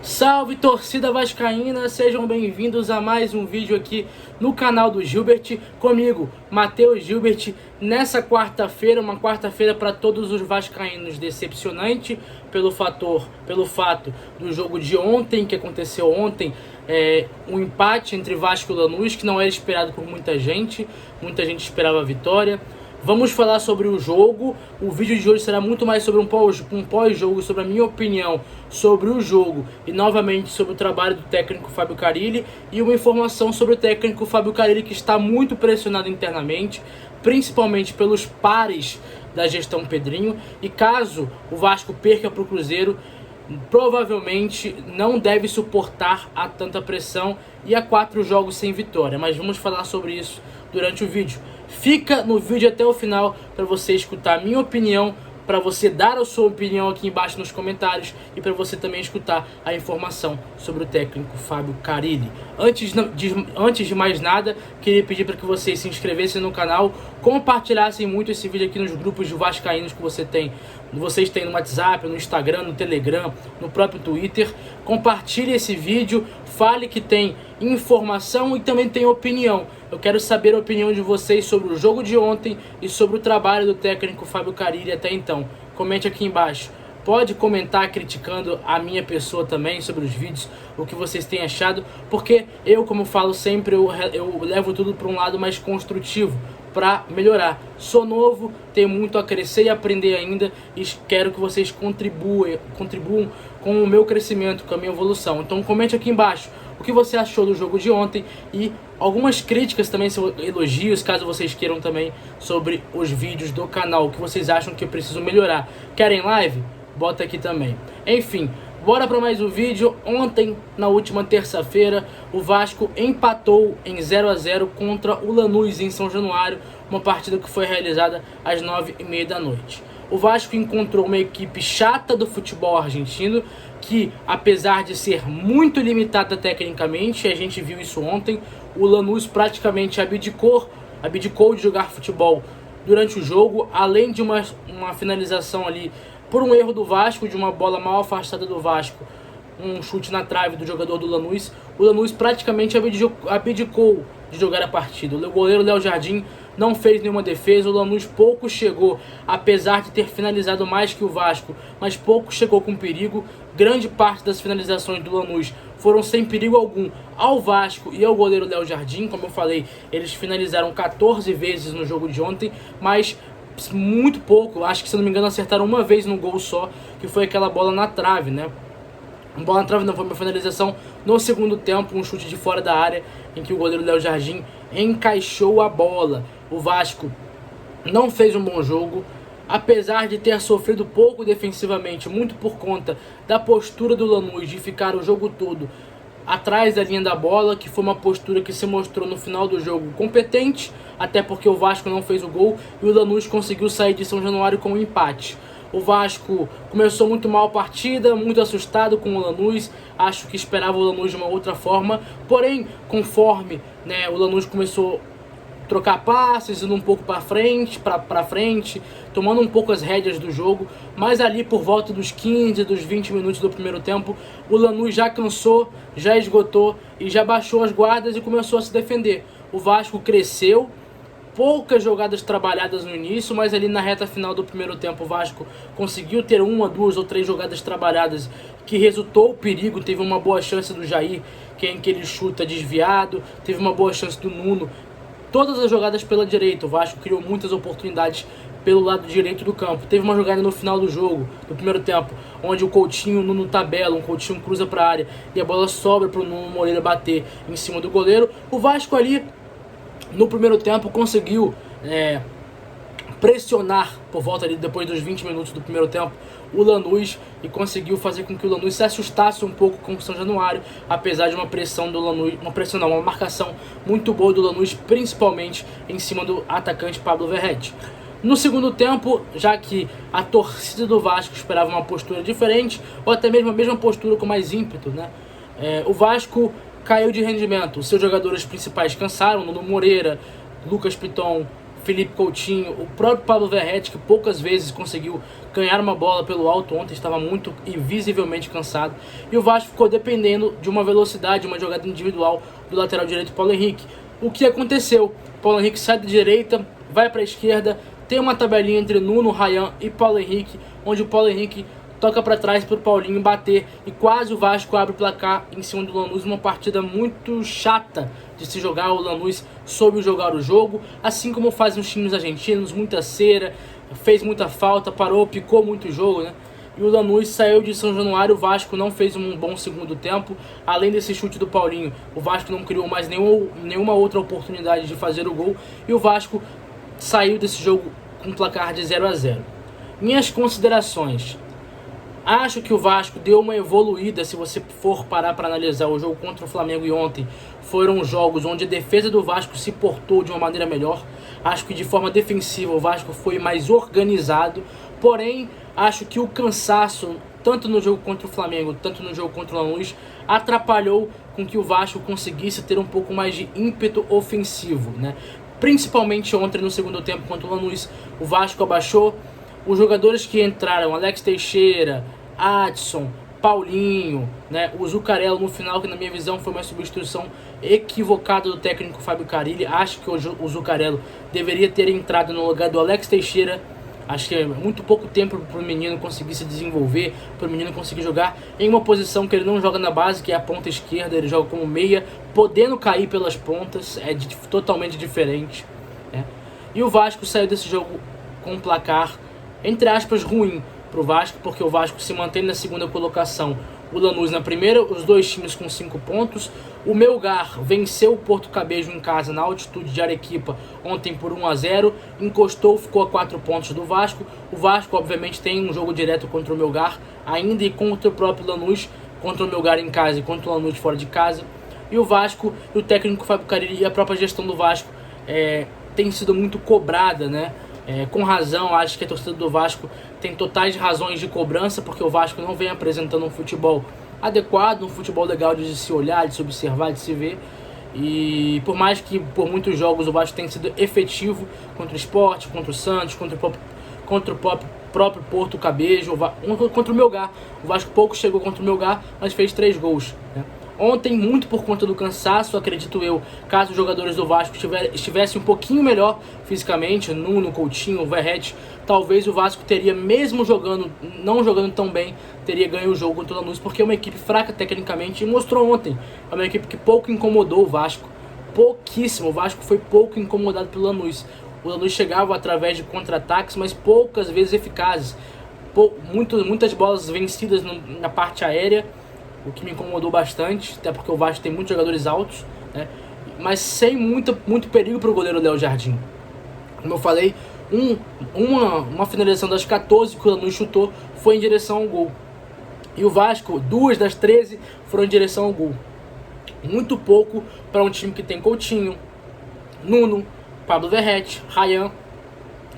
Salve, torcida vascaína, sejam bem-vindos a mais um vídeo aqui no canal do Gilbert, comigo, Matheus Gilbert, nessa quarta-feira, uma quarta-feira para todos os vascaínos decepcionante pelo fato do jogo de ontem, que aconteceu ontem, um empate entre Vasco e Lanús, que não era esperado por muita gente esperava a vitória. Vamos falar sobre o jogo. O vídeo de hoje será muito mais sobre um pós-jogo, sobre a minha opinião sobre o jogo e novamente sobre o trabalho do técnico Fábio Carille e uma informação sobre o técnico Fábio Carille, que está muito pressionado internamente, principalmente pelos pares da gestão Pedrinho, e caso o Vasco perca para o Cruzeiro, provavelmente não deve suportar a tanta pressão e a 4 jogos sem vitória. Mas vamos falar sobre isso durante o vídeo. Fica no vídeo até o final para você escutar a minha opinião, para você dar a sua opinião aqui embaixo nos comentários e para você também escutar a informação sobre o técnico Fábio Carille. Antes de mais nada, queria pedir para que vocês se inscrevessem no canal, compartilhassem muito esse vídeo aqui nos grupos de vascaínos que vocês têm no WhatsApp, no Instagram, no Telegram, no próprio Twitter. Compartilhe esse vídeo, fale que tem informação e também tem opinião. Eu quero saber a opinião de vocês sobre o jogo de ontem e sobre o trabalho do técnico Fábio Carille até então. Comente aqui embaixo. Pode comentar criticando a minha pessoa também sobre os vídeos, o que vocês têm achado, porque eu, como falo sempre, eu levo tudo para um lado mais construtivo, para melhorar. Sou novo, tenho muito a crescer e aprender ainda, e quero que vocês contribuam com o meu crescimento, com a minha evolução. Então comente aqui embaixo o que você achou do jogo de ontem e algumas críticas também, elogios, caso vocês queiram também, sobre os vídeos do canal, o que vocês acham que eu preciso melhorar. Querem live? Bota aqui também. Enfim, bora para mais um vídeo. Ontem, na última terça-feira, o Vasco empatou em 0-0 contra o Lanús em São Januário, uma partida que foi realizada às 9h30 da noite. O Vasco encontrou uma equipe chata do futebol argentino, que apesar de ser muito limitada tecnicamente, a gente viu isso ontem, o Lanús praticamente abdicou de jogar futebol durante o jogo, além de uma finalização ali por um erro do Vasco, de uma bola mal afastada do Vasco, um chute na trave do jogador do Lanús. O Lanús praticamente abdicou de jogar a partida. O goleiro Léo Jardim não fez nenhuma defesa, o Lanús pouco chegou, apesar de ter finalizado mais que o Vasco, mas pouco chegou com perigo. Grande parte das finalizações do Lanús foram sem perigo algum ao Vasco e ao goleiro Léo Jardim. Como eu falei, eles finalizaram 14 vezes no jogo de ontem, mas muito pouco, acho que, se não me engano, acertaram uma vez no gol só, que foi aquela bola na trave, né? Bola na trave não, foi uma finalização no segundo tempo, um chute de fora da área, em que o goleiro Léo Jardim encaixou a bola. O Vasco não fez um bom jogo, apesar de ter sofrido pouco defensivamente, muito por conta da postura do Lanús de ficar o jogo todo atrás da linha da bola, que foi uma postura que se mostrou no final do jogo competente, até porque o Vasco não fez o gol e o Lanús conseguiu sair de São Januário com um empate. O Vasco começou muito mal a partida, muito assustado com o Lanús, acho que esperava o Lanús de uma outra forma, porém, conforme o Lanús começou a trocar passes, indo um pouco para frente, tomando um pouco as rédeas do jogo, mas ali por volta dos 15, dos 20 minutos do primeiro tempo, o Lanús já cansou, já esgotou e já baixou as guardas e começou a se defender. O Vasco cresceu, poucas jogadas trabalhadas no início, mas ali na reta final do primeiro tempo o Vasco conseguiu ter 1, 2 ou 3 jogadas trabalhadas que resultou o perigo. Teve uma boa chance do Jair, em que ele chuta desviado, teve uma boa chance do Nuno. Todas as jogadas pela direita, o Vasco criou muitas oportunidades pelo lado direito do campo. Teve uma jogada no final do jogo, do primeiro tempo, onde o Coutinho, o Nuno tabela, o Coutinho cruza para a área e a bola sobra para o Nuno Moreira bater em cima do goleiro. O Vasco ali, no primeiro tempo, conseguiu pressionar por volta ali, depois dos 20 minutos do primeiro tempo, o Lanús, e conseguiu fazer com que o Lanús se assustasse um pouco com o São Januário, apesar de uma pressão do Lanús, uma marcação muito boa do Lanús, principalmente em cima do atacante Pablo Verratti. No segundo tempo, já que a torcida do Vasco esperava uma postura diferente, ou até mesmo a mesma postura com mais ímpeto, o Vasco caiu de rendimento. Os seus jogadores principais cansaram, Nuno Moreira, Lucas Piton, Felipe Coutinho, o próprio Pablo Verratti, que poucas vezes conseguiu ganhar uma bola pelo alto ontem, estava muito e visivelmente cansado. E o Vasco ficou dependendo de uma velocidade, uma jogada individual do lateral direito Paulo Henrique. O que aconteceu? Paulo Henrique sai da direita, vai para a esquerda, tem uma tabelinha entre Nuno, Ryan e Paulo Henrique, onde o Paulo Henrique toca para trás para o Paulinho bater e quase o Vasco abre o placar em cima do Lanús. Uma partida muito chata de se jogar. O Lanús soube jogar o jogo, assim como fazem os times argentinos, muita cera, fez muita falta, parou, picou muito o jogo, né? E o Lanús saiu de São Januário. O Vasco não fez um bom segundo tempo. Além desse chute do Paulinho, o Vasco não criou mais nenhuma outra oportunidade de fazer o gol. E o Vasco saiu desse jogo com um placar de 0-0. Minhas considerações: acho que o Vasco deu uma evoluída. Se você for parar para analisar o jogo contra o Flamengo e ontem, foram jogos onde a defesa do Vasco se portou de uma maneira melhor. Acho que de forma defensiva o Vasco foi mais organizado. Porém, acho que o cansaço, tanto no jogo contra o Flamengo, tanto no jogo contra o Lanús, atrapalhou com que o Vasco conseguisse ter um pouco mais de ímpeto ofensivo, né? Principalmente ontem no segundo tempo contra o Lanús, o Vasco abaixou. Os jogadores que entraram, Alex Teixeira, Adson, Paulinho, né, o Zuccarello no final, que na minha visão foi uma substituição equivocada do técnico Fábio Carille. Acho que o Zuccarello deveria ter entrado no lugar do Alex Teixeira. Acho que é muito pouco tempo para o menino conseguir se desenvolver, para o menino conseguir jogar em uma posição que ele não joga na base, que é a ponta esquerda. Ele joga como meia, podendo cair pelas pontas, totalmente diferente, né? E o Vasco saiu desse jogo com um placar, entre aspas, ruim para o Vasco, porque o Vasco se mantém na segunda colocação, o Lanús na primeira, os dois times com 5 pontos. O Melgar venceu o Porto Cabejo em casa, na altitude de Arequipa, ontem por 1-0, encostou, ficou a 4 pontos do Vasco. O Vasco, obviamente, tem um jogo direto contra o Melgar, ainda e contra o próprio Lanús, contra o Melgar em casa e contra o Lanús fora de casa. E o Vasco, o técnico Fábio Carille e a própria gestão do Vasco tem sido muito cobrada, né? Com razão. Acho que a torcida do Vasco tem totais razões de cobrança, porque o Vasco não vem apresentando um futebol adequado, um futebol legal de se olhar, de se observar, de se ver. E por mais que por muitos jogos o Vasco tenha sido efetivo contra o Sport, contra o Santos, contra o próprio Porto Cabejo, contra o Melgar, o Vasco pouco chegou contra o Melgar, mas fez 3 gols, né? Ontem, muito por conta do cansaço, acredito eu, caso os jogadores do Vasco estivessem um pouquinho melhor fisicamente, Nuno, Coutinho, Verratti, talvez o Vasco teria, mesmo não jogando tão bem, teria ganho o jogo contra o Lanús, porque é uma equipe fraca tecnicamente, e mostrou ontem. É uma equipe que pouco incomodou o Vasco, pouquíssimo. O Vasco foi pouco incomodado pelo Lanús. O Lanús chegava através de contra-ataques, mas poucas vezes eficazes. Muitas bolas vencidas na parte aérea, o que me incomodou bastante, até porque o Vasco tem muitos jogadores altos, né? Mas sem muito perigo para o goleiro Léo Jardim. Como eu falei, uma finalização das 14 que o Lanús chutou foi em direção ao gol. E o Vasco, 2 das 13 foram em direção ao gol. Muito pouco para um time que tem Coutinho, Nuno, Pablo Verratti, Ryan,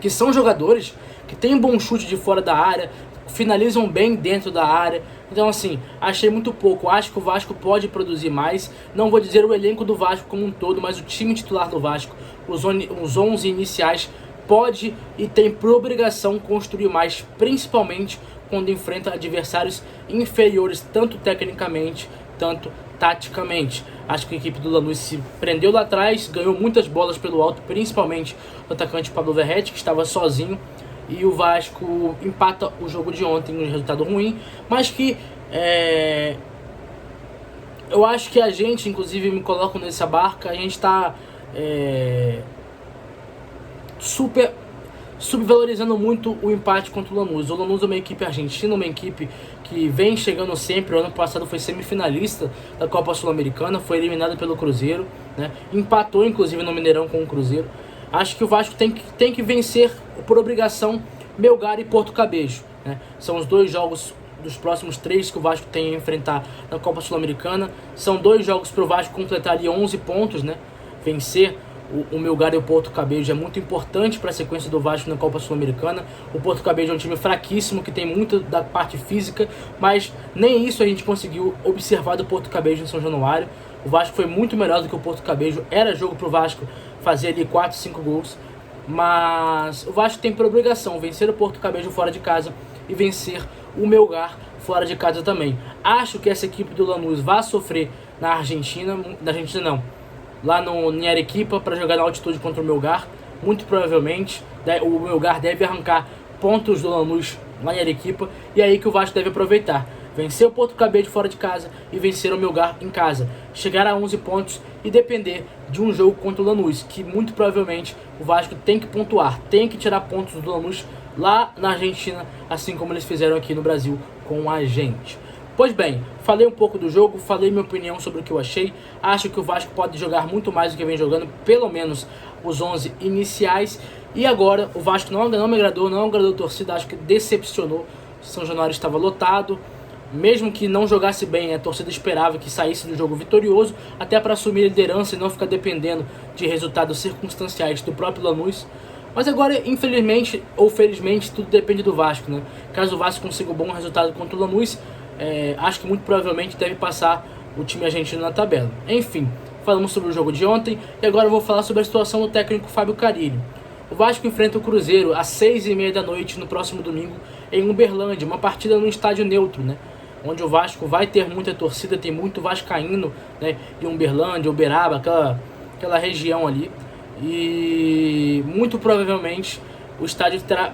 que são jogadores que têm um bom chute de fora da área, finalizam bem dentro da área. Então, assim, achei muito pouco. Acho que o Vasco pode produzir mais. Não vou dizer o elenco do Vasco como um todo, mas o time titular do Vasco, os 11 iniciais, pode e tem por obrigação construir mais, principalmente quando enfrenta adversários inferiores, tanto tecnicamente, tanto taticamente. Acho que a equipe do Lanús se prendeu lá atrás, ganhou muitas bolas pelo alto, principalmente o atacante Pablo Verratti, que estava sozinho. E o Vasco empata o jogo de ontem, um resultado ruim, mas que eu acho que a gente, inclusive me coloco nessa barca, a gente está subvalorizando muito o empate contra o Lanús. O Lanús é uma equipe argentina, uma equipe que vem chegando sempre. O ano passado foi semifinalista da Copa Sul-Americana, foi eliminado pelo Cruzeiro, né? Empatou inclusive no Mineirão com o Cruzeiro. Acho que o Vasco tem que vencer por obrigação Melgar e Porto Cabejo, né? São os 2 jogos dos próximos 3 que o Vasco tem a enfrentar na Copa Sul-Americana. São 2 jogos para o Vasco completar ali 11 pontos, né? Vencer o Melgar e o Porto Cabejo é muito importante para a sequência do Vasco na Copa Sul-Americana. O Porto Cabejo é um time fraquíssimo, que tem muito da parte física, mas nem isso a gente conseguiu observar do Porto Cabejo em São Januário. O Vasco foi muito melhor do que o Porto Cabejo. Era jogo para o Vasco fazer ali 4, 5 gols. Mas o Vasco tem por obrigação vencer o Porto Cabedelo fora de casa e vencer o Melgar fora de casa também. Acho que essa equipe do Lanús vai sofrer na Argentina não, lá em Arequipa para jogar na altitude contra o Melgar. Muito provavelmente o Melgar deve arrancar pontos do Lanús lá em Arequipa, e é aí que o Vasco deve aproveitar. Vencer o Porto Cabedelo fora de casa e vencer o Melgar em casa. Chegar a 11 pontos e depender de um jogo contra o Lanús, que muito provavelmente o Vasco tem que pontuar, tem que tirar pontos do Lanús lá na Argentina, assim como eles fizeram aqui no Brasil com a gente. Pois bem, falei um pouco do jogo, falei minha opinião sobre o que eu achei. Acho que o Vasco pode jogar muito mais do que vem jogando, pelo menos os 11 iniciais. E agora o Vasco não me agradou, não agradou a torcida, acho que decepcionou. São Januário estava lotado. Mesmo que não jogasse bem, a torcida esperava que saísse do jogo vitorioso, até para assumir a liderança e não ficar dependendo de resultados circunstanciais do próprio Lanús. Mas agora, infelizmente ou felizmente, tudo depende do Vasco, né? Caso o Vasco consiga um bom resultado contra o Lanús, acho que muito provavelmente deve passar o time argentino na tabela. Enfim, falamos sobre o jogo de ontem e agora eu vou falar sobre a situação do técnico Fábio Carille. O Vasco enfrenta o Cruzeiro às 6h30 da noite no próximo domingo em Uberlândia, uma partida no estádio neutro, né? Onde o Vasco vai ter muita torcida, tem muito vascaíno, né, em Uberlândia, Uberaba, aquela região ali. E muito provavelmente o estádio terá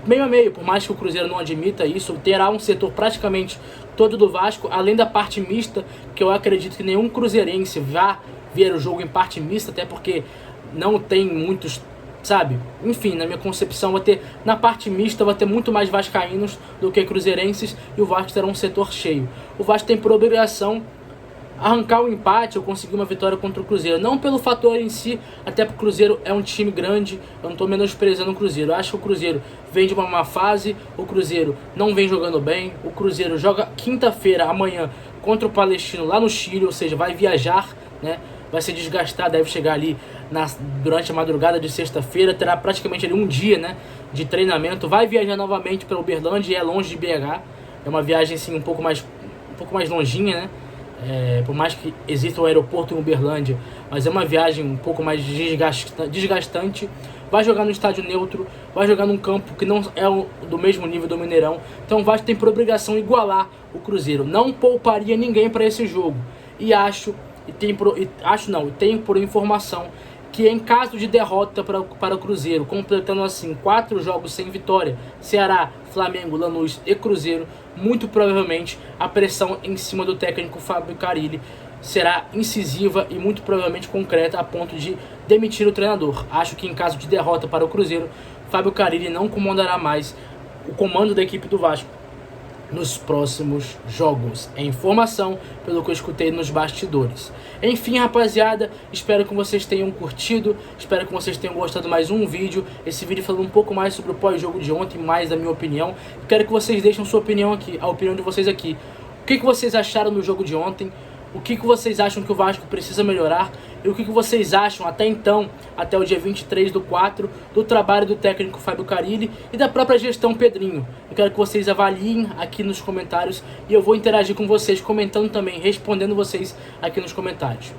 meio a meio, por mais que o Cruzeiro não admita isso, terá um setor praticamente todo do Vasco, além da parte mista, que eu acredito que nenhum cruzeirense vá ver o jogo em parte mista, até porque não tem muitos, sabe? Enfim, na minha concepção, na parte mista vai ter muito mais vascaínos do que cruzeirenses e o Vasco terá um setor cheio. O Vasco tem por obrigação arrancar o empate ou conseguir uma vitória contra o Cruzeiro. Não pelo fator em si, até porque o Cruzeiro é um time grande, eu não estou menosprezando o Cruzeiro. Eu acho que o Cruzeiro vem de uma má fase, o Cruzeiro não vem jogando bem, o Cruzeiro joga quinta-feira, amanhã, contra o Palestino lá no Chile, ou seja, vai viajar, né? Vai se desgastar, deve chegar ali durante a madrugada de sexta-feira, terá praticamente ali um dia, né, de treinamento, vai viajar novamente para Uberlândia, e é longe de BH, é uma viagem assim, um pouco mais longinha, né, por mais que exista um aeroporto em Uberlândia, mas é uma viagem um pouco mais desgastante. Vai jogar no estádio neutro, vai jogar num campo que não é do mesmo nível do Mineirão, então o Vasco tem por obrigação igualar o Cruzeiro, não pouparia ninguém para esse jogo, e tenho por informação que em caso de derrota para o Cruzeiro, completando assim 4 jogos sem vitória, Ceará, Flamengo, Lanús e Cruzeiro, muito provavelmente a pressão em cima do técnico Fábio Carille será incisiva e muito provavelmente concreta a ponto de demitir o treinador. Acho que em caso de derrota para o Cruzeiro, Fábio Carille não comandará mais o comando da equipe do Vasco nos próximos jogos. É informação pelo que eu escutei nos bastidores. Enfim, rapaziada, espero que vocês tenham curtido, espero que vocês tenham gostado mais um vídeo. Esse vídeo falou um pouco mais sobre o pós-jogo de ontem, mais da minha opinião. Quero que vocês deixem sua opinião aqui, a opinião de vocês aqui. O que vocês acharam do jogo de ontem? O que vocês acham que o Vasco precisa melhorar? E o que vocês acham até então, até o dia 23/4, do trabalho do técnico Fábio Carille e da própria gestão Pedrinho? Eu quero que vocês avaliem aqui nos comentários e eu vou interagir com vocês, comentando também, respondendo vocês aqui nos comentários.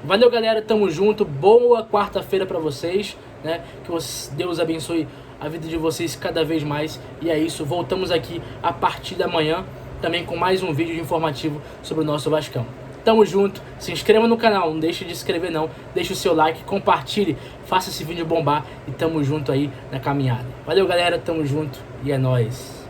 Valeu, galera, tamo junto, boa quarta-feira pra vocês, né? Que Deus abençoe a vida de vocês cada vez mais. E é isso, voltamos aqui a partir da manhã, também com mais um vídeo informativo sobre o nosso Vascão. Tamo junto, se inscreva no canal, não deixe de se inscrever não, deixe o seu like, compartilhe, faça esse vídeo bombar e tamo junto aí na caminhada. Valeu, galera, tamo junto e é nóis.